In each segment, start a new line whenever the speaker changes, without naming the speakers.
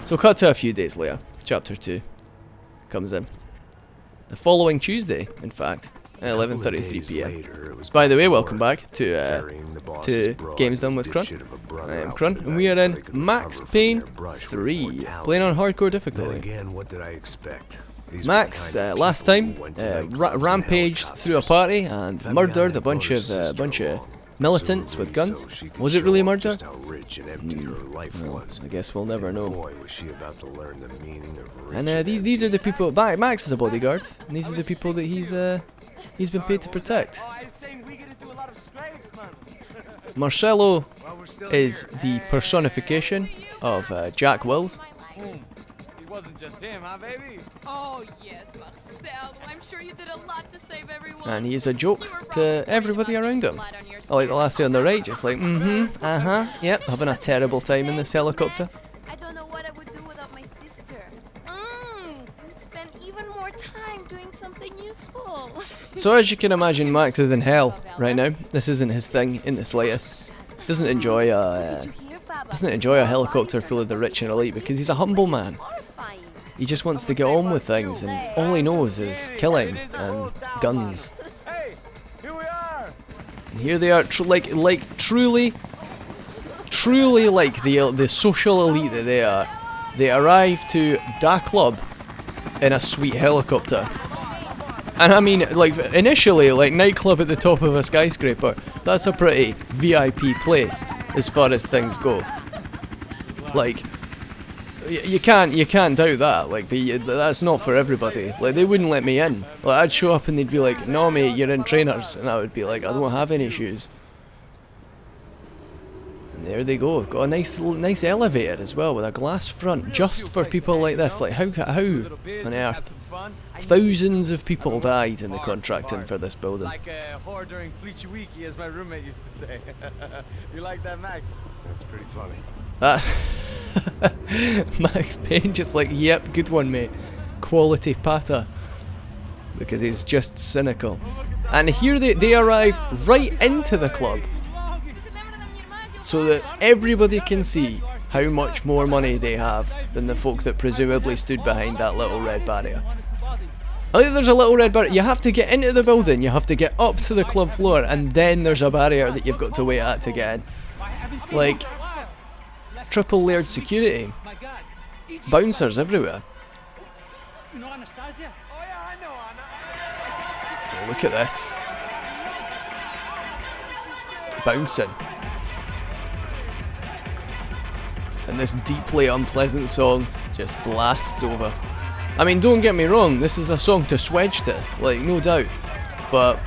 So cut to a few days later. Chapter 2 comes in. The following Tuesday, in fact, at 11:33 PM. By the way, welcome back to Games Done with Krun. I am Krun, and we are in Max Payne 3, playing on hardcore difficulty. Max, last time, rampaged through a party and murdered a bunch of militants with guns. Was it really murder? Well, I guess we'll never know. And these are the people. Max is a bodyguard, and these are the people that he's been paid to protect. Marcelo is the personification of Jack Wills.
Wasn't just him, huh, baby?
Oh, yes, Marcel. I'm sure you did a lot to save everyone.
And he's a joke to everybody around him. I like the lassie on the right, just like, yep, having a terrible time in this helicopter.
I don't know what I would do without my sister. Spend even more time doing something useful.
So as you can imagine, Max is in hell right now. This isn't his thing in the slightest. Doesn't enjoy a helicopter full of the rich and elite because he's a humble man. He just wants to get on with things, and all he knows is killing and guns.
Hey, here we are.
And here they are, truly like the social elite that they are. They arrive to Da Club in a sweet helicopter. And I mean, like, initially, like, nightclub at the top of a skyscraper, that's a pretty VIP place as far as things go. Like, you can't doubt that. Like, that's not for everybody. Like, they wouldn't let me in. Like, I'd show up and they'd be like, "No, mate, you're in trainers," and I would be like, "I don't have any shoes." And there they go. Got a nice elevator as well with a glass front, just for people like this. Like, how on earth? Thousands of people died in the contracting for this building.
Like a whore during Fleechy Weeky, as my roommate used to say. You like that, Max? That's pretty funny.
Max Payne just like, "Yep, good one, mate. Quality patter." Because he's just cynical. And here they arrive right into the club, so that everybody can see how much more money they have than the folk that presumably stood behind that little red barrier. I think there's a little red barrier. You have to get into the building, you have to get up to the club floor, and then there's a barrier that you've got to wait at to get in. Like, triple layered security. Bouncers everywhere. Oh, look at this. Bouncing. And this deeply unpleasant song just blasts over. I mean, don't get me wrong, this is a song to swedge to, like, no doubt. But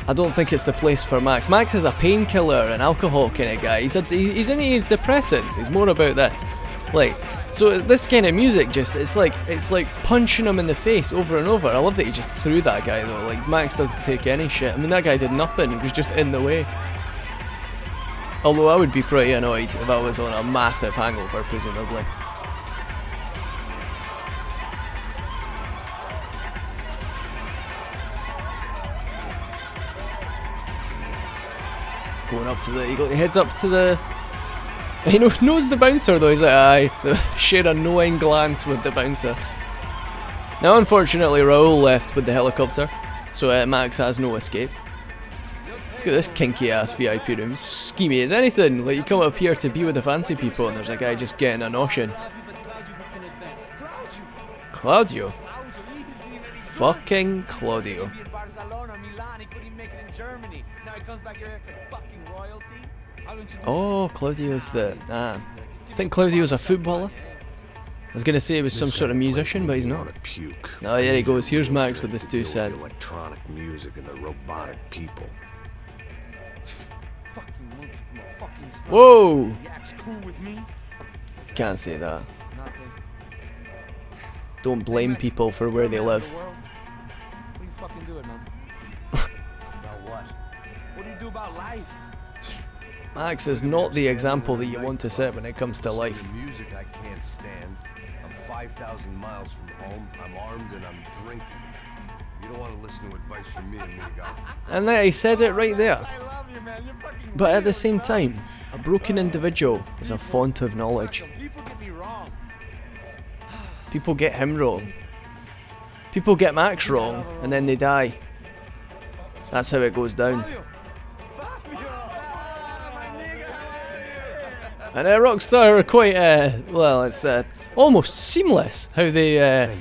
I don't think it's the place for Max. Max is a painkiller and alcohol kind of guy. He's into his depressants. He's more about this. Like, so this kind of music just, it's like punching him in the face over and over. I love that he just threw that guy though. Like, Max doesn't take any shit. I mean, that guy did nothing. He was just in the way. Although I would be pretty annoyed if I was on a massive hangover, presumably. Going up to he heads up to the... He knows the bouncer though, he's like, aye. Share a knowing glance with the bouncer. Now unfortunately Raoul left with the helicopter, so Max has no escape. Look at this kinky ass VIP room, schemy as anything. Like, you come up here to be with the fancy people and there's a guy just getting a notion. Claudio. Fucking Claudio. Oh, Claudio's the... I think Claudio's a footballer. I was gonna say he was some sort of musician, but he's not. Oh, there he goes. Here's Max with his 2 cents.
Electronic music and the robotic people.
Whoa! Can't say that. Don't blame people for where they live.
What do you fucking do it, man? About what? What do you do about life?
Max is not the example that you want to set when it comes to life.
Music I can't stand. I'm 5,000 miles from home. I'm armed and I'm drinking. You don't want to listen to advice from me, amigo.
And there, he said it right there.
I love you, man. You're fucking
But at the same time, a broken individual is a font of knowledge.
People get me wrong.
People get him wrong. People get Max wrong, and then they die. That's how it goes down. And Rockstar are quite, well, it's almost seamless how they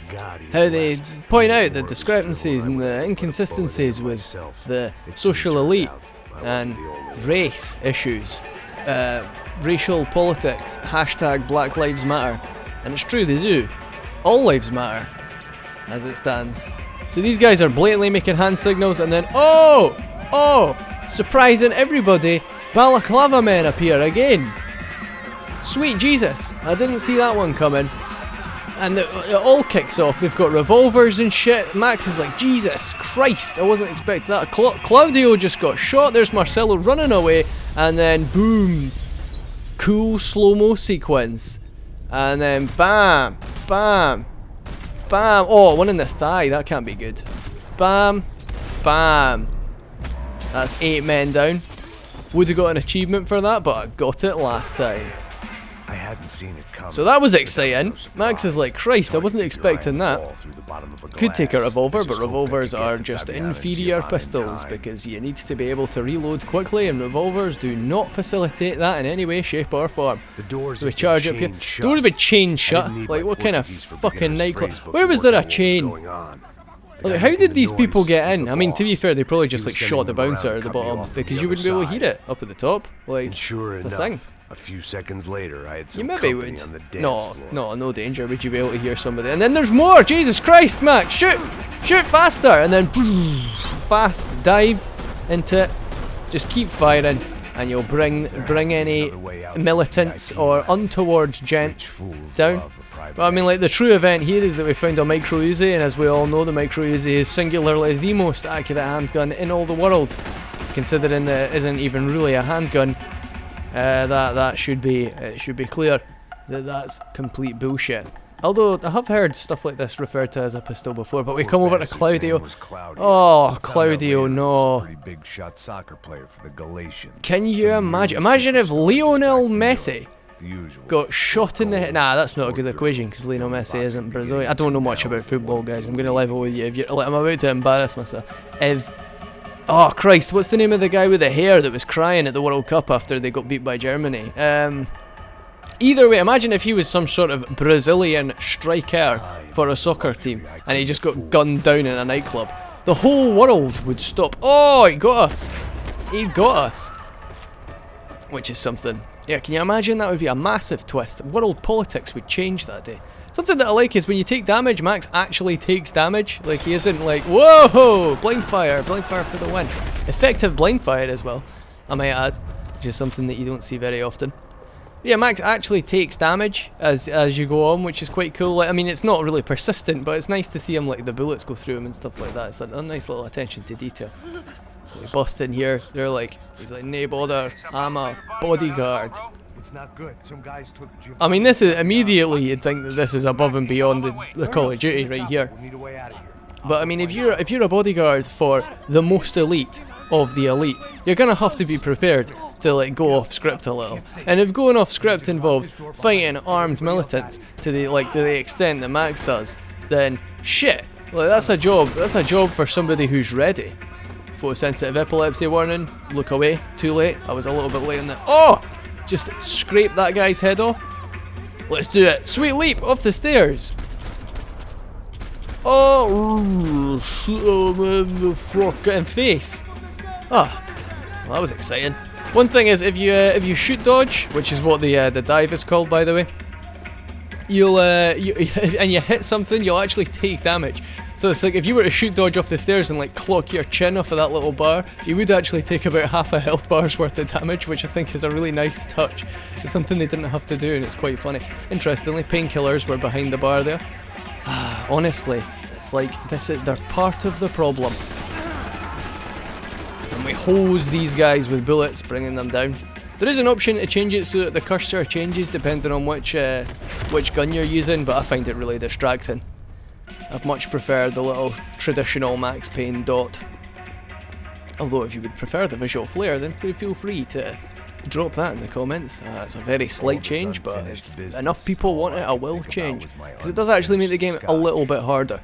point out the discrepancies and the inconsistencies with the social elite and race issues, racial politics, hashtag Black Lives Matter. And it's true, they do. All lives matter, as it stands. So these guys are blatantly making hand signals, and then, oh, surprising everybody, balaclava men appear again. Sweet Jesus, I didn't see that one coming. And it all kicks off. They've got revolvers and shit. Max is like, Jesus Christ, I wasn't expecting that. Claudio just got shot. There's Marcelo running away. And then boom. Cool slow-mo sequence. And then bam, bam, bam. Oh, one in the thigh. That can't be good. Bam, bam. That's 8 men down. Would have got an achievement for that, but I got it last time.
I hadn't seen it coming.
So that was exciting. Max is like, Christ, I wasn't expecting that. Could take a revolver, but revolvers are just inferior pistols because you need to be able to reload quickly, and revolvers do not facilitate that in any way, shape or form. So we charge up here. Door have been chained shut. Like, what kind of fucking nightclub? Where was there a chain? Like, how did these people get in? I mean, to be fair, they probably just like shot the bouncer at the bottom because you wouldn't be able to hear it up at the top. Like, it's a thing.
A few seconds later, I had some
you maybe
company
would.
on the dance floor.
No danger. Would you be able to hear somebody? And then there's more. Jesus Christ, Max, shoot faster, and then fast dive into it. Just keep firing, and you'll bring any militants or untoward gents down. But I mean, like, the true event here is that we found a micro Uzi, and as we all know, the micro Uzi is singularly the most accurate handgun in all the world, considering that it isn't even really a handgun. That should be clear that that's complete bullshit. Although I have heard stuff like this referred to as a pistol before, but we come over to Claudio. Oh, Claudio, no.
Big shot soccer player for the Galatians.
Can you imagine? Imagine if Lionel Messi got shot in the head. Nah, that's not a good equation because Lionel Messi isn't Brazilian. I don't know much about football, guys. I'm going to level with you. If you're, like, I'm about to embarrass myself. Oh Christ, what's the name of the guy with the hair that was crying at the World Cup after they got beat by Germany? Either way, imagine if he was some sort of Brazilian striker for a soccer team and he just got gunned down in a nightclub. The whole world would stop. Oh, he got us. He got us. Which is something. Yeah, can you imagine? That would be a massive twist. World politics would change that day. Something that I like is when you take damage, Max actually takes damage. Like, he isn't like, whoa, blind fire for the win. Effective blind fire as well, I might add, which is something that you don't see very often. But yeah, Max actually takes damage as you go on, which is quite cool. Like, I mean, it's not really persistent, but it's nice to see him, like, the bullets go through him and stuff like that. It's a nice little attention to detail. We bust in here, they're like, he's like, nay bother, I'm a bodyguard.
It's not good. Some guys took
I mean, this is immediately you'd think that this is above and beyond the Call of Duty right here. But I mean, if you're a bodyguard for the most elite of the elite, you're gonna have to be prepared to, like, go off script a little. And if going off script involves fighting armed militants to the extent that Max does, then shit, like, that's a job for somebody who's ready. Photosensitive epilepsy warning. Look away. Too late. I was a little bit late on that. Oh! Just scrape that guy's head off. Let's do it. Sweet leap off the stairs. Oh, shoot him in the fucking face. Ah, well, that was exciting. One thing is, if you shoot dodge, which is what the dive is called, by the way, and you hit something, you'll actually take damage. So it's like if you were to shoot dodge off the stairs and, like, clock your chin off of that little bar, you would actually take about half a health bar's worth of damage, which I think is a really nice touch. It's something they didn't have to do, and it's quite funny. Interestingly, painkillers were behind the bar there. Honestly, it's like they're part of the problem. And we hose these guys with bullets, bringing them down. There is an option to change it so that the cursor changes depending on which gun you're using, but I find it really distracting. I'd much prefer the little traditional Max Payne dot. Although if you would prefer the visual flair, then feel free to drop that in the comments. It's a very slight change, but if enough people want it, I will change. Because it does actually make the game a little bit harder.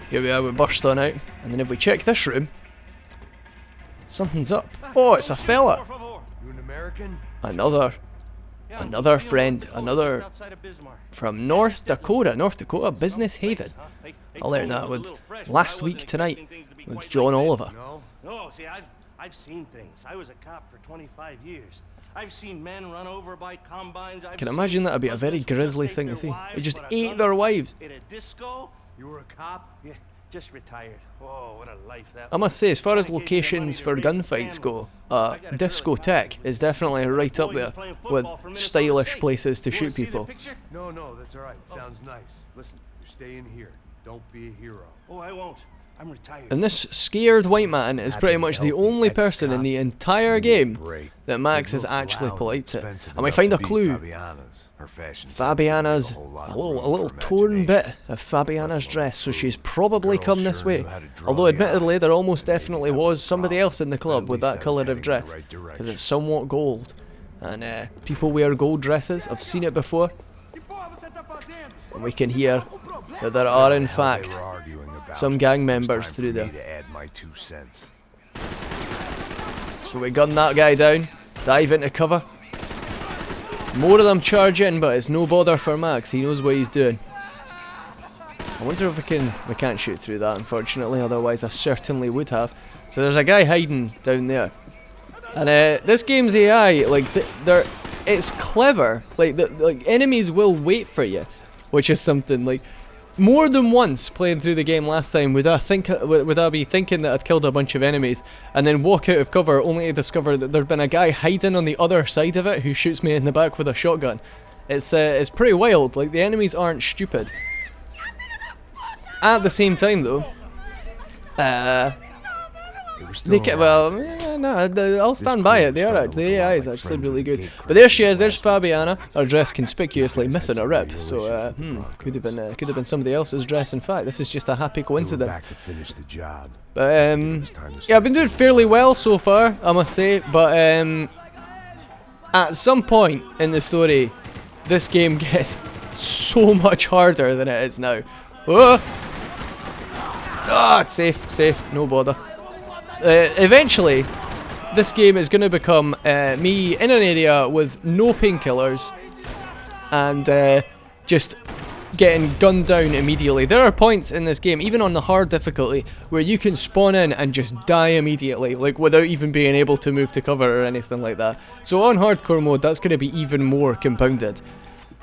Here we are, we burst on out. And then if we check this room, something's up. Oh, it's a fella.
You an American?
Another friend, another from North Dakota, Business Haven. I learned that with last week tonight with John Oliver.
No, see, I've seen things. I was a cop for 25 years. I've seen men run over by combines.
Can imagine that'd be a very grisly thing to see. They just ate their wives.
In a disco?
You were a cop?
Yeah, just retired. Oh, what a life that
I must say, as far as locations for gunfights go, discotheque is definitely right up there with stylish places to shoot people.
No, that's alright. Sounds nice. Listen, you're staying here. Don't be a hero.
Oh, I won't. I'm retired.
And this scared white man is pretty much the only person in the entire game that Max is actually polite to. And we find a clue. Fabiana's, a little torn bit of Fabiana's dress, so she's probably come this way. Although admittedly there almost definitely was somebody else in the club with that colour of dress, because it's somewhat gold. And people wear gold dresses, I've seen it before. And we can hear that there are in fact some gang members through there. So we gun that guy down, dive into cover. More of them charge in, but it's no bother for Max, he knows what he's doing. I wonder if we can't shoot through that unfortunately, otherwise I certainly would have. So there's a guy hiding down there. And this game's AI, like, it's clever, like enemies will wait for you, which is something, like, more than once playing through the game last time would I be thinking that I'd killed a bunch of enemies and then walk out of cover only to discover that there'd been a guy hiding on the other side of it who shoots me in the back with a shotgun. It's pretty wild, like the enemies aren't stupid. At the same time though, they can, well, no, I'll stand by it. The AI is actually really good. But there she is. There's Fabiana. Her dress conspicuously missing a rip. So could have been somebody else's dress. In fact, this is just a happy coincidence. But yeah, I've been doing fairly well so far, I must say. But at some point in the story, this game gets so much harder than it is now. Oh, it's safe, no bother. Eventually, this game is going to become me in an area with no painkillers and just getting gunned down immediately. There are points in this game, even on the hard difficulty, where you can spawn in and just die immediately, like without even being able to move to cover or anything like that. So on hardcore mode, that's going to be even more compounded.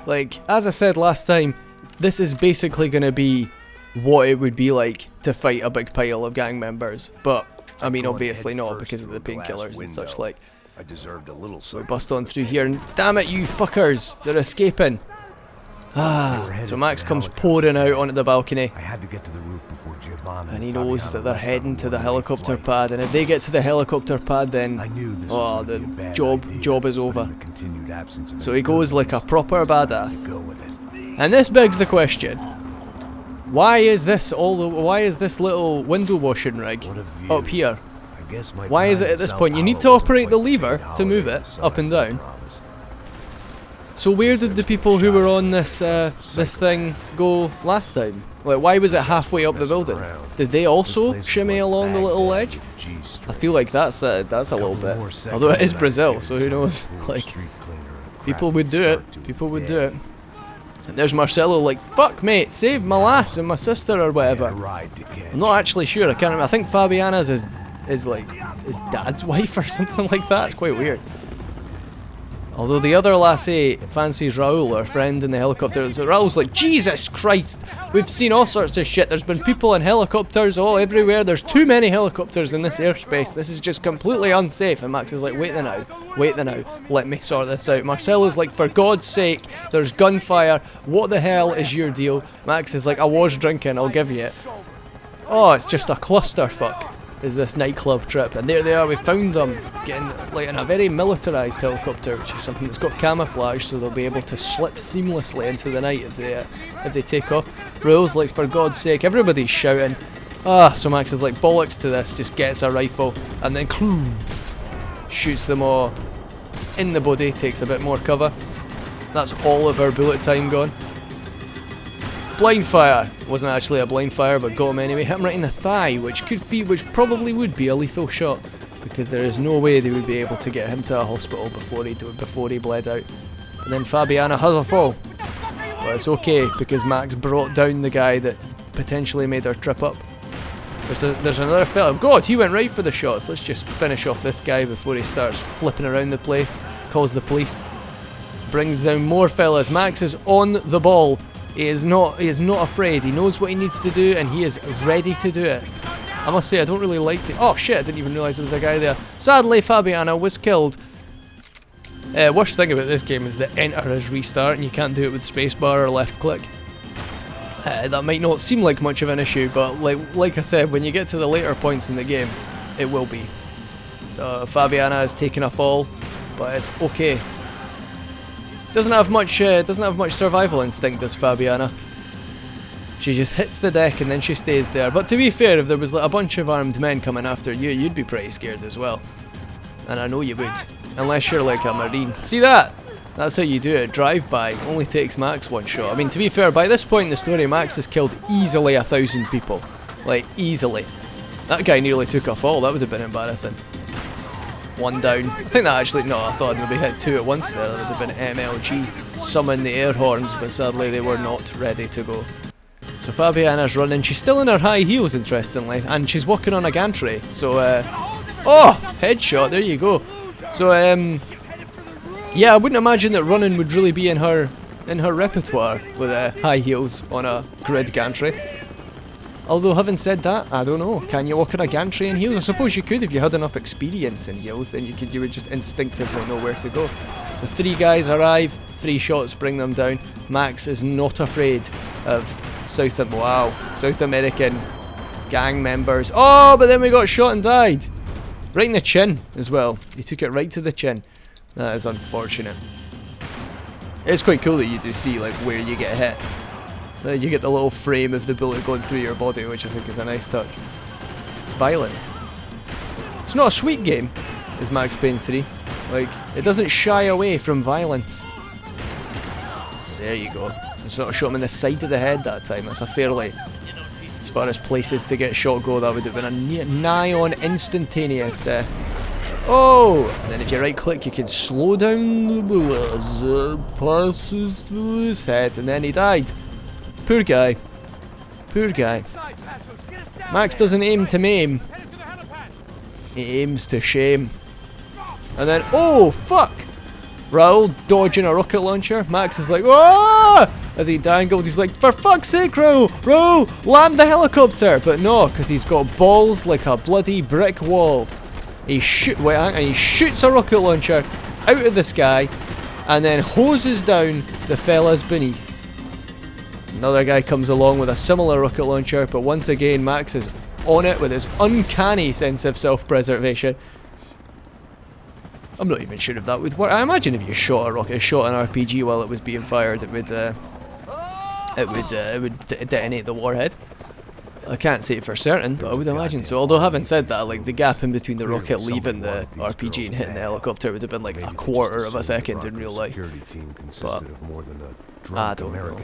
Like, as I said last time, this is basically going to be what it would be like to fight a big pile of gang members, but I mean, obviously not because of the painkillers and such like. So we bust on through here, and damn it, you fuckers! They're escaping. So Max comes pouring out onto the balcony, and he knows that they're heading to the helicopter pad. And if they get to the helicopter pad, then oh, the job is over. So he goes like a proper badass. And this begs the question: why is this little window washing rig up here? Why is it at this point? You need to operate the lever to move it up and down. So where did the people who were on this this thing go last time? Like, why was it halfway up the building? Did they also shimmy along the little ledge? I feel like that's a little bit. Although it is Brazil, so who knows? Like, people would do it. People would do it. And there's Marcelo like, fuck mate, save my lass and my sister or whatever. I'm not actually sure, I can't remember. I think Fabiana's is like his dad's wife or something like that. It's quite weird. Although the other lassie fancies Raul, her friend in the helicopter. So Raul's like, Jesus Christ, we've seen all sorts of shit. There's been people in helicopters all everywhere. There's too many helicopters in this airspace. This is just completely unsafe. And Max is like, wait the now, let me sort this out. Marcelo's like, for God's sake, there's gunfire. What the hell is your deal? Max is like, I was drinking, I'll give you it. Oh, it's just a clusterfuck, is this nightclub trip. And there they are, we found them getting like in a very militarised helicopter, which is something that's got camouflage, so they'll be able to slip seamlessly into the night if they take off. Raul's like, for God's sake, everybody's shouting. So Max is like, bollocks to this, just gets a rifle and then shoots them all in the body, takes a bit more cover. That's all of our bullet time gone. Blind fire. Wasn't actually a blind fire, but got him anyway. Hit him right in the thigh, which probably would be a lethal shot, because there is no way they would be able to get him to a hospital before he bled out. And then Fabiana has a fall. But it's okay, because Max brought down the guy that potentially made her trip up. There's another fella. God, he went right for the shots. Let's just finish off this guy before he starts flipping around the place. Calls the police. Brings down more fellas. Max is on the ball. He is not afraid. He knows what he needs to do, and he is ready to do it. I must say, I don't really like the... Oh shit, I didn't even realise there was a guy there. Sadly, Fabiana was killed. Worst thing about this game is that enter is restart, and you can't do it with spacebar or left click. That might not seem like much of an issue, but like I said, when you get to the later points in the game, it will be. So Fabiana has taken a fall, but it's okay. Doesn't have much survival instinct, does Fabiana. She just hits the deck and then she stays there. But to be fair, if there was like a bunch of armed men coming after you, you'd be pretty scared as well. And I know you would, unless you're like a marine. See that? That's how you do it. Drive-by only takes Max one shot. I mean, to be fair, by this point in the story, Max has killed easily 1,000 people. Like, easily. That guy nearly took a fall. That would have been embarrassing. One down. I think that actually... No, I thought I'd maybe hit two at once there. That would have been MLG. Summon the air horns, but sadly they were not ready to go. So Fabiana's running. She's still in her high heels, interestingly. And she's walking on a gantry. So, oh! Headshot. There you go. So, yeah, I wouldn't imagine that running would really be in her repertoire with high heels on a grid gantry. Although, having said that, I don't know. Can you walk on a gantry in heels? I suppose you could if you had enough experience in heels. Then you would just instinctively know where to go. So 3 guys arrive, 3 shots bring them down. Max is not afraid of South American gang members. Oh, but then we got shot and died. Right in the chin as well. He took it right to the chin. That is unfortunate. It's quite cool that you do see like where you get hit. You get the little frame of the bullet going through your body, which I think is a nice touch. It's violent. It's not a sweet game, is Max Payne 3. Like, it doesn't shy away from violence. There you go. So sort of shot him in the side of the head that time. That's a fairly, as far as places to get shot go, that would have been a nigh on instantaneous death. Oh! And then if you right click, you can slow down the bullet as it passes through his head, and then he died. Poor guy. Poor guy. Max doesn't aim to maim. He aims to shame. And then, oh fuck! Raoul dodging a rocket launcher. Max is like, ah! As he dangles, he's like, for fuck's sake, Raoul! Raoul, land the helicopter! But no, because he's got balls like a bloody brick wall. He shoots a rocket launcher out of the sky and then hoses down the fellas beneath. Another guy comes along with a similar rocket launcher, but once again Max is on it with his uncanny sense of self-preservation. I'm not even sure if that would work. I imagine if you shot an RPG while it was being fired, it would detonate the warhead. I can't say it for certain, but I would imagine so. Although having said that, like the gap in between the rocket leaving the RPG and hitting the helicopter would have been like a quarter of a second in real life. But I don't know.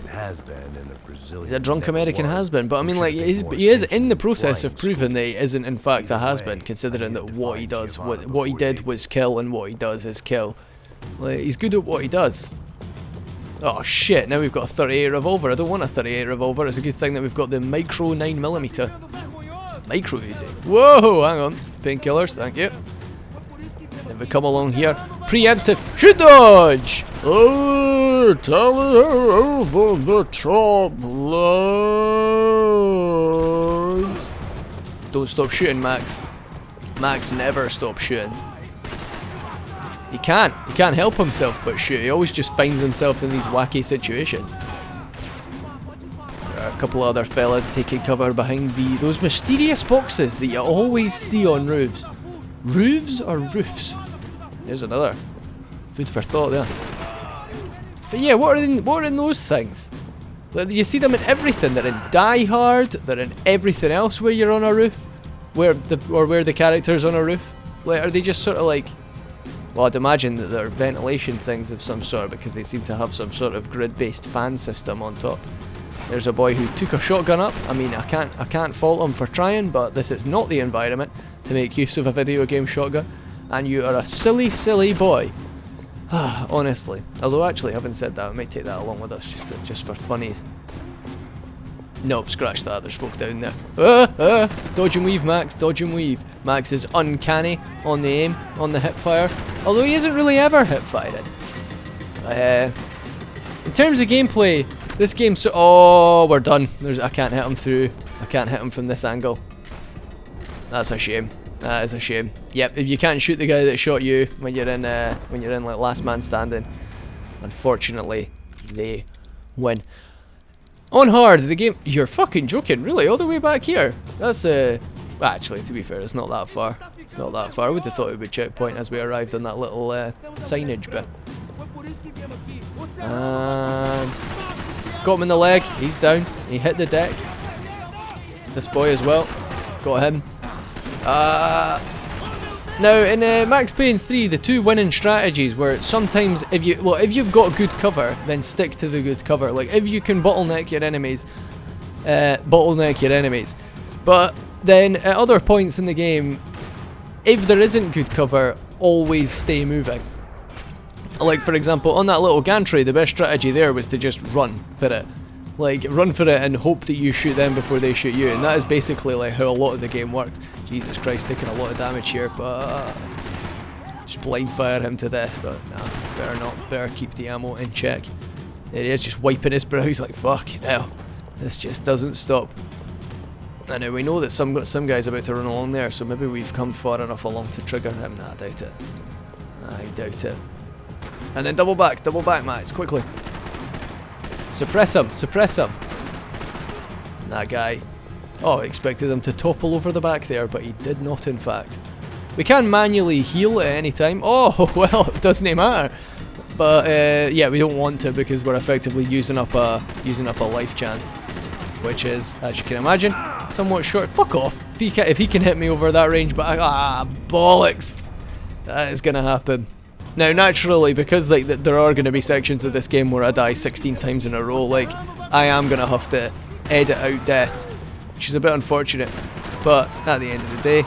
He's a drunk American has-been, but I mean, like he is in the process of proving that he isn't in fact a has-been, considering that what he does, what he did was kill, and what he does is kill. Like he's good at what he does. Oh shit, now we've got a 38 revolver. I don't want a 38 revolver. It's a good thing that we've got the micro 9mm. Micro easy. Whoa, hang on. Painkillers, thank you. Then we come along here. Preemptive. Shoot dodge! Oh, tell me over the top, lads. Don't stop shooting, Max. Max never stops shooting. He can't help himself but shoot. He always just finds himself in these wacky situations. There are a couple of other fellas taking cover behind those mysterious boxes that you always see on roofs. Roofs or roofs? There's another. Food for thought there. But yeah, what are in those things? Like, you see them in everything. They're in Die Hard. They're in everything else where you're on a roof, where the character's on a roof. Like, are they just sort of like Well, I'd imagine that they're ventilation things of some sort because they seem to have some sort of grid-based fan system on top. There's a boy who took a shotgun up. I mean, I can't fault him for trying, but this is not the environment to make use of a video game shotgun. And you are a silly, silly boy. Honestly. Although, actually, having said that, I might take that along with us just for funnies. Nope, scratch that. There's folk down there. Dodge and weave, Max. Dodge and weave. Max is uncanny on the aim, on the hip fire. Although he isn't really ever hip firing. In terms of gameplay, this game. Oh, we're done. I can't hit him through. I can't hit him from this angle. That's a shame. That is a shame. Yep. If you can't shoot the guy that shot you when you're in like last man standing, unfortunately, they win. On hard, the game. You're fucking joking, really? All the way back here? That's actually, to be fair, it's not that far. It's not that far. I would have thought it would be checkpoint as we arrived on that little signage bit. Got him in the leg. He's down. He hit the deck. This boy as well. Got him. Now in Max Payne 3, the two winning strategies were sometimes if you've got good cover, then stick to the good cover. Like if you can bottleneck your enemies, But then at other points in the game, if there isn't good cover, always stay moving. Like for example, on that little gantry, the best strategy there was to just run for it. Like, run for it and hope that you shoot them before they shoot you, and that is basically like how a lot of the game works. Jesus Christ, taking a lot of damage here, but just blind fire him to death, but nah, better not, better keep the ammo in check. There he is, just wiping his brow. He's like, fuck hell, this just doesn't stop. I know we know that some guy's about to run along there, so maybe we've come far enough along to trigger him. Nah, I doubt it. I doubt it. And then double back, Max, quickly. Suppress him, suppress him. That guy. Oh, I expected him to topple over the back there, but he did not in fact. We can manually heal at any time. Oh, well, it doesn't matter. But yeah, we don't want to because we're effectively using up a life chance, which is, as you can imagine, somewhat short. Fuck off. If he can hit me over that range, but bollocks. That is gonna happen. Now, naturally, because like there are going to be sections of this game where I die 16 times in a row, like I am going to have to edit out deaths, which is a bit unfortunate. But at the end of the day,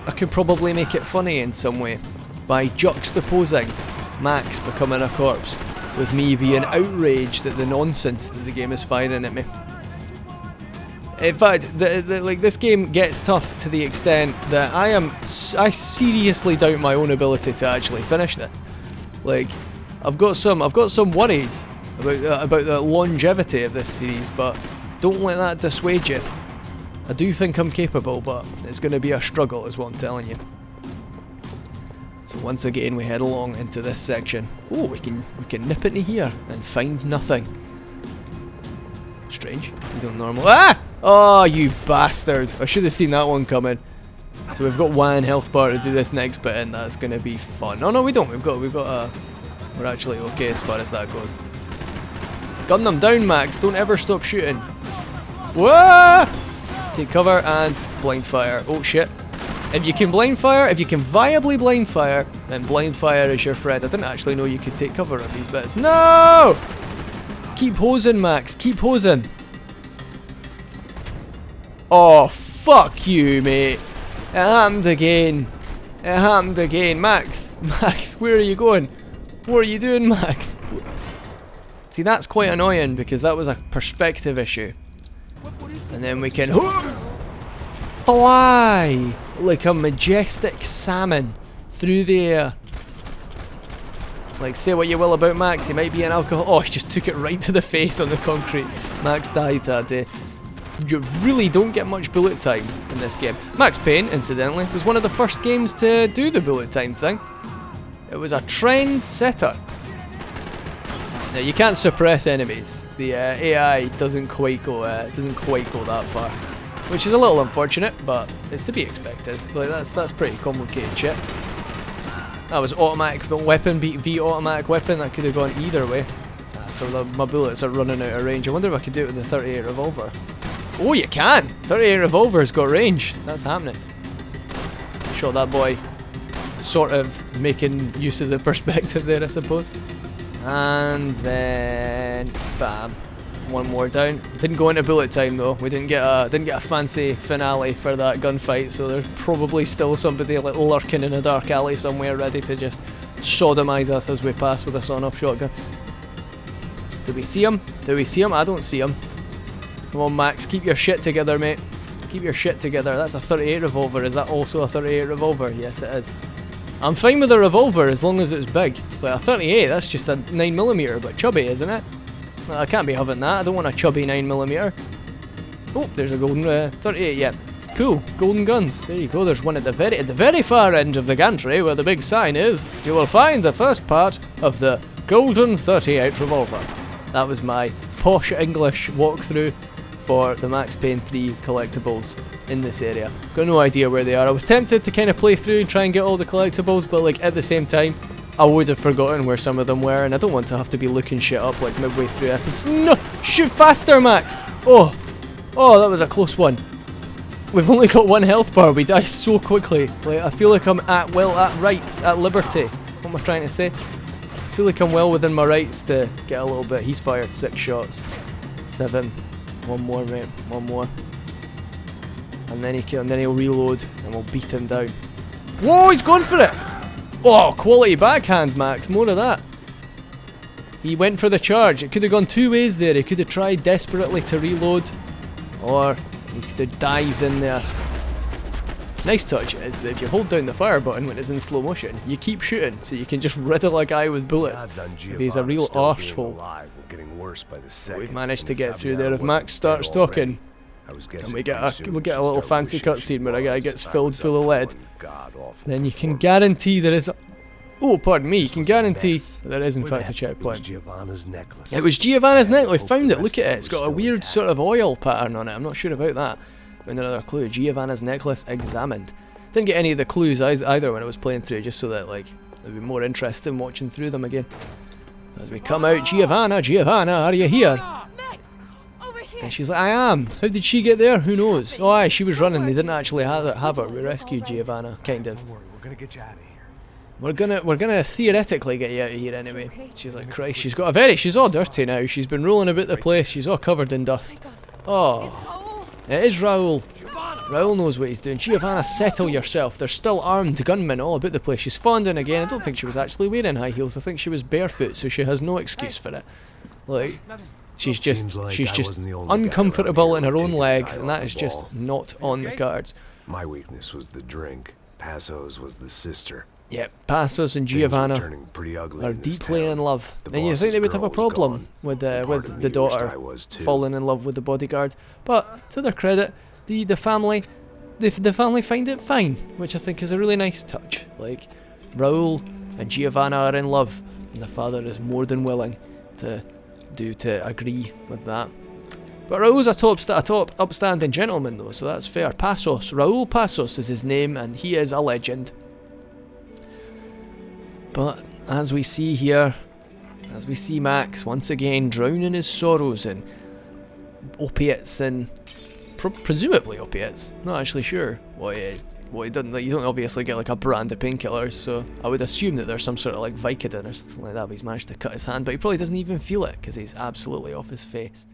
I could probably make it funny in some way by juxtaposing Max becoming a corpse with me being outraged at the nonsense that the game is firing at me. In fact, like this game gets tough to the extent that I seriously doubt my own ability to actually finish this. Like, I've got some worries about the longevity of this series, but don't let that dissuade you. I do think I'm capable, but it's going to be a struggle, is what I'm telling you. So once again, we head along into this section. Oh, we can nip into here and find nothing. Strange. You don't normal. Ah! Oh, you bastard! I should have seen that one coming. So we've got one health bar to do this next bit, and that's gonna be fun. Oh no, we don't. We're actually okay as far as that goes. Gun them down, Max. Don't ever stop shooting. Whoa! Take cover and blind fire. Oh shit! If you can blind fire, if you can viably blind fire, then blind fire is your friend. I didn't actually know you could take cover on these bits. No! Keep hosing, Max. Keep hosing. Oh, fuck you, mate. It happened again. It happened again. Max, where are you going? What are you doing, Max? See, that's quite annoying because that was a perspective issue. And then we can fly like a majestic salmon through the air. Like, say what you will about Max, he might be an alcohol. Oh, he just took it right to the face on the concrete. Max died that day. You really don't get much bullet time in this game. Max Payne, incidentally, was one of the first games to do the bullet time thing. It was a trend setter. Now you can't suppress enemies. The AI doesn't quite go that far, which is a little unfortunate, but it's to be expected. Like that's pretty complicated shit. That was automatic weapon beat V automatic weapon. That could have gone either way. So my bullets are running out of range. I wonder if I could do it with the 38 revolver. Oh, you can! 38 revolver's got range. That's happening. Shot that boy. sort of making use of the perspective there, I suppose. And then bam, one more down. Didn't go into bullet time though. We didn't get a fancy finale for that gunfight, so there's probably still somebody like lurking in a dark alley somewhere ready to just sodomize us as we pass with a sawn-off shotgun. Do we see him? Do we see him? I don't see him. Come on, Max, keep your shit together, mate. Keep your shit together. That's a 38 revolver. Is that also a 38 revolver? Yes, it is. I'm fine with a revolver as long as it's big. But a 38, that's just a 9mm, but chubby, isn't it? I can't be having that. I don't want a chubby 9mm. Oh, there's a golden 38, yeah. Cool, golden guns. There you go. There's one at the very far end of the gantry where the big sign is. You will find the first part of the golden 38 revolver. That was my posh English walkthrough for the Max Payne 3 collectibles in this area. Got no idea where they are. I was tempted to kind of play through and try and get all the collectibles, but like at the same time, I would have forgotten where some of them were, and I don't want to have to be looking shit up like midway through episodes. No! Shoot faster, Max! Oh! Oh, that was a close one. We've only got one health bar. We die so quickly. Like, I feel like I'm at rights, at liberty. What am I trying to say? I feel like I'm well within my rights to get a little bit. He's fired 6 shots. 7. One more, mate. One more. And then he'll reload, and we'll beat him down. Whoa, he's gone for it! Oh, quality backhand, Max. More of that. He went for the charge. It could have gone 2 ways there. He could have tried desperately to reload, or he could have dived in there. Nice touch is that if you hold down the fire button when it's in slow motion, you keep shooting, so you can just riddle a guy with bullets. If he's a real arsehole. We've managed to get through there. If Max starts talking, and we get a little fancy cutscene where a guy gets filled full of lead, then you can guarantee there is a... Oh, pardon me, you can guarantee that there is in fact a checkpoint. It was Giovanna's necklace. We found it, look at it. It's got a weird sort of oil pattern on it. I'm not sure about that. Found another clue. Giovanna's necklace examined. Didn't get any of the clues either when I was playing through, just so that like it'd be more interesting watching through them again. As we come out, Giovanna, are you here? And she's like, I am. How did she get there? Who knows? Oh, aye, she was running. They didn't actually have her. We rescued Giovanna, kind of.
We're gonna get you out of here.
We're gonna theoretically get you out of here anyway. She's like, Christ, she's all dirty now. She's been rolling about the place. She's all covered in dust. Oh. It is Raoul. Raoul knows what he's doing. Giovanna, settle yourself. There's still armed gunmen all about the place. She's fondling again. I don't think she was actually wearing high heels. I think she was barefoot, so she has no excuse for it. Like, she's just uncomfortable in her own legs, and that is just not on the cards.
My weakness was the drink. Passo's was the sister.
Yep, Passos and Giovanna are deeply in love. And you think they would have a problem with the daughter falling in love with the bodyguard. But to their credit, the family find it fine, which I think is a really nice touch. Like, Raoul and Giovanna are in love, and the father is more than willing to agree with that. But Raoul's a top upstanding gentleman though, so that's fair. Passos, Raoul Passos is his name, and he is a legend. But as we see here, as we see Max once again drowning his sorrows in opiates and presumably opiates. Not actually sure what he doesn't. Like, you don't obviously get like a brand of painkillers, so I would assume that there's some sort of like Vicodin or something like that. But he's managed to cut his hand, but he probably doesn't even feel it because he's absolutely off his face.